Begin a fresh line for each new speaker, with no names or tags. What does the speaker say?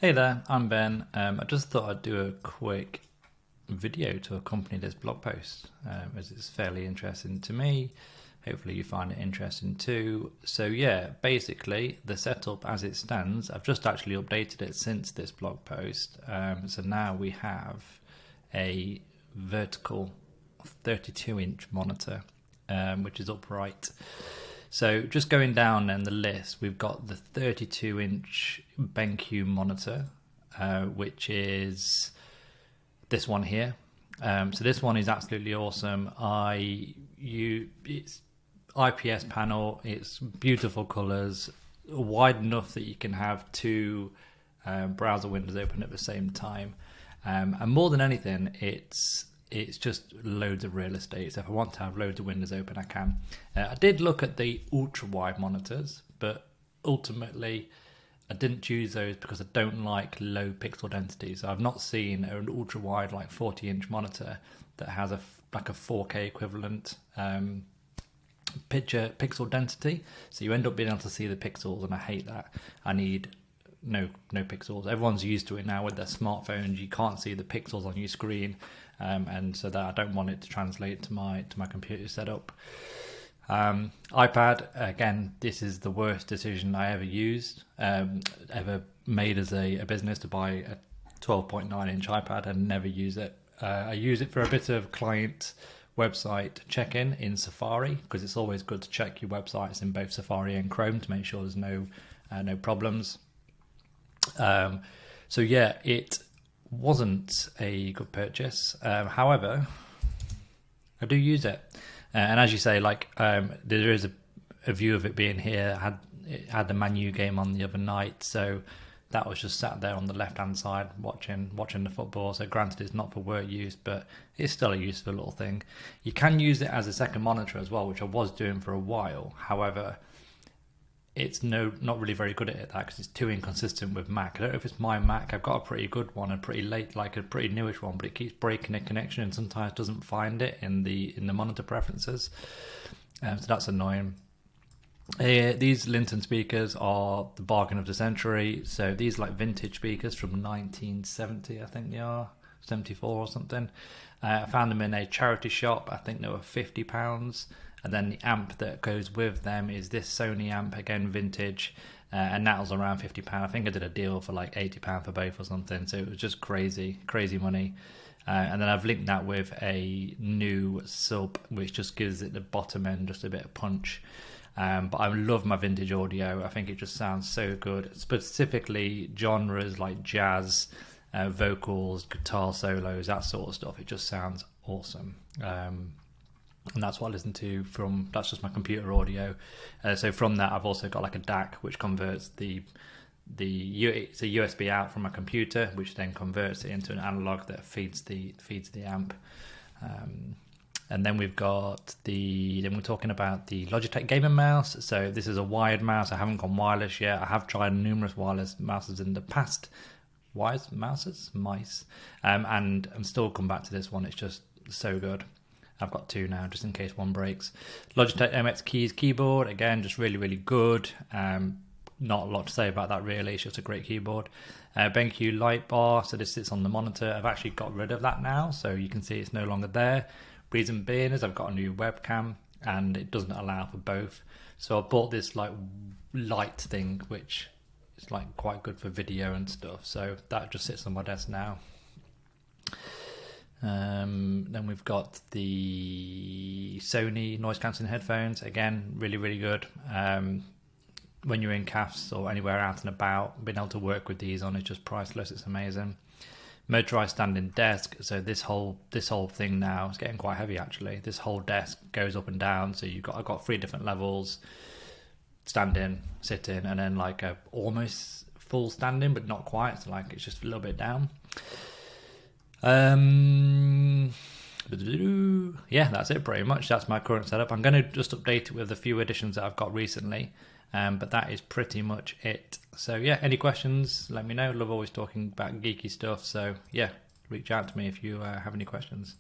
Hey there, I'm Ben. I just thought I'd do a quick video to accompany this blog post, as it's fairly interesting to me. Hopefully, you find it interesting too. So, yeah, basically, the setup as it stands, I've just actually updated it since this blog post. So now we have a vertical 32-inch monitor, which is upright. So just going down then the list, we've got the 32-inch BenQ monitor, which is this one here. So this one is absolutely awesome. It's IPS panel. It's beautiful colors, wide enough that you can have two browser windows open at the same time. And more than anything, it's just loads of real estate. So if I want to have loads of windows open, I can. I did look at the ultra wide monitors, but ultimately I didn't choose those because I don't like low pixel density. So I've not seen an ultra wide like 40-inch monitor that has a 4K equivalent pixel density. So you end up being able to see the pixels, and I hate that. I need no pixels. Everyone's used to it now with their smartphones. You can't see the pixels on your screen, and so that I don't want it to translate to my computer setup. iPad, again, this is the worst decision I ever ever made as a business, to buy a 12.9-inch iPad and never use it. I use it for a bit of client website check-in in Safari, because it's always good to check your websites in both Safari and Chrome to make sure there's no problems. So yeah, it wasn't a good purchase. However, I do use it, and as you say, there is a view of it being here. It had the Man U game on the other night, so that was just sat there on the left hand side watching the football. So granted, it's not for work use, but it's still a useful little thing. You can use it as a second monitor as well, which I was doing for a while. However, it's not really very good at it, that, because it's too inconsistent with Mac. I don't know if it's my Mac. I've got a pretty good one, a pretty newish one, but it keeps breaking a connection and sometimes doesn't find it in the monitor preferences. So that's annoying. These Linton speakers are the bargain of the century. So these like vintage speakers from 1970, I think they are, 74 or something. I found them in a charity shop. I think they were £50. And then the amp that goes with them is this Sony amp, again vintage, and that was around £50. I think I did a deal for like £80 for both or something. So it was just crazy money. And then I've linked that with a new sub, which just gives it the bottom end just a bit of punch. But I love my vintage audio. I think it just sounds so good, specifically genres like jazz, vocals, guitar solos, that sort of stuff. It just sounds awesome. And that's what I listen to from. That's just my computer audio. So from that, I've also got like a DAC, which converts it's a USB out from my computer, which then converts it into an analog that feeds the amp. And then we've got then we're talking about the Logitech gaming mouse. So this is a wired mouse. I haven't gone wireless yet. I have tried numerous wireless mouses in the past. Mice. And I'm still come back to this one. It's just so good. I've got two now, just in case one breaks. Logitech MX Keys keyboard, again, just really good. Not a lot to say about that really. It's just a great keyboard. BenQ light bar, so this sits on the monitor. I've actually got rid of that now, so you can see it's no longer there. Reason being is I've got a new webcam, and it doesn't allow for both. So I bought this like light thing, which is like quite good for video and stuff. So that just sits on my desk now. Then we've got the Sony noise cancelling headphones. Again, really good. When you're in cafes or anywhere out and about, being able to work with these on is just priceless. It's amazing. Motorized standing desk. So this whole thing now is getting quite heavy actually. This whole desk goes up and down. So I've got 3 different levels: standing, sitting, and then like a almost full standing, but not quite. So like it's just a little bit down. Yeah, that's it pretty much. That's my current setup. I'm going to just update it with a few additions that I've got recently, but that is pretty much it. So yeah, any questions, let me know. Love always talking about geeky stuff. So yeah, reach out to me if you have any questions.